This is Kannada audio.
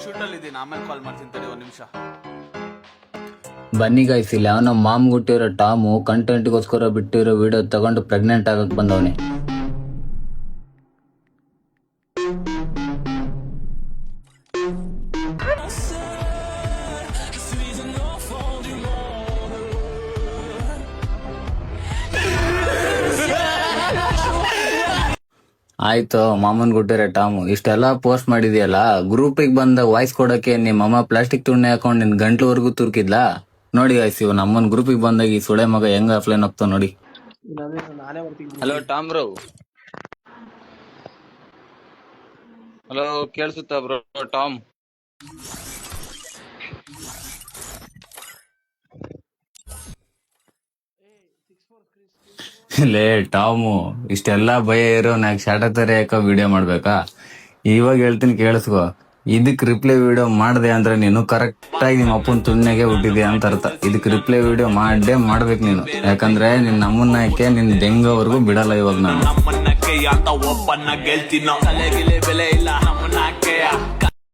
ಶೂಟಲ್ಲಿ ಇದ್ದೀನಿ, ಆಮೇಲೆ ಕಾಲ್ ಮಾಡ್ತೀನಿ ತಡಿ, ಒಂದು ನಿಮಿಷ. ಬನ್ನಿ ಗಾಯ್ಸ್, ಇಲ್ಲಿ ಅವನ ಮಾಮ್ ಹುಟ್ಟಿರೋ ಟಾಮು ಕಂಟೆಂಟ್ಗೋಸ್ಕರ ಬಿಟ್ಟಿರೋ ವಿಡಿಯೋ ತಗೊಂಡು ಪ್ರೆಗ್ನೆಂಟ್ ಆಗಕ್ ಬಂದವನೆ. ಆಯ್ತು, ಮಾಮನ್ ಗುಟ್ಟಿರೋ ಟಾಮು ಇಷ್ಟೆಲ್ಲ ಪೋಸ್ಟ್ ಮಾಡಿದ್ಯಲ್ಲ, ಗ್ರೂಪಿಗೆ ಬಂದ ವಾಯ್ಸ್ ಕೊಡಕ್ಕೆ ನಿಮ್ಮ ಅಮ್ಮ ಪ್ಲಾಸ್ಟಿಕ್ ತುಣ್ಣೆ ಹಾಕೊಂಡು ನಿನ್ ಗಂಟ್ಲವರೆಗೂ ತುರ್ಕಿದ್ಲಾ? ನೋಡಿ ಗಾಯ್ಸ್, ಇವ್ ನಮ್ಮನ್ ಗ್ರೂಪಿಗೆ ಬಂದಾಗ ಈ ಸುಳೆ ಮಗ ಹೆಂಗ ಆಫ್ಲೈನ್ ಹೋಗ್ತಾವ ನೋಡಿ. Hello Tom bro. ಹಲೋ ಕೇಳಿಸುತ್ತಾ ಬ್ರೋ? ಟಾಮ್ ಲೇ ಟಾಮು, ಇಷ್ಟೆಲ್ಲಾ ಭಯ ಇರೋ ನಾಕ್ ಶಾಟ ತರ ಯಾಕ ವಿಡಿಯೋ ಮಾಡ್ಬೇಕಾ? ಇವಾಗ ಹೇಳ್ತೀನಿ ಕೇಳಿಸ್ಕೊ, ಇದಕ್ ರಿಪ್ಲೈ ವಿಡಿಯೋ ಮಾಡ್ದೆ ಅಂದ್ರೆ ನೀನು ಕರೆಕ್ಟ್ ಆಗಿ ನಿಮ್ಮ ಅಪ್ಪನ ತುಣ್ಣೆಗೆ ಹುಟ್ಟಿದ್ಯಾ ಅಂತ ಅರ್ಥ. ಇದಕ್ ರಿಪ್ಲೈ ವಿಡಿಯೋ ಮಾಡ್ಬೇಕು ನೀನು, ಯಾಕಂದ್ರೆ ನಿನ್ ನಮ್ಮನ್ನ ಯಾಕೆ ನಿನ್ ಬೆಂಗವರೆಗೂ ಬಿಡಲ್ಲ ಇವಾಗ ನಾನು. ಒಪ್ಪನ್ನ ಗೆಲ್ತೀನೋ, ತಲೆಗಿಲೆ ಬೆಲೆ ಇಲ್ಲ ನಮ್ಮನ್ನ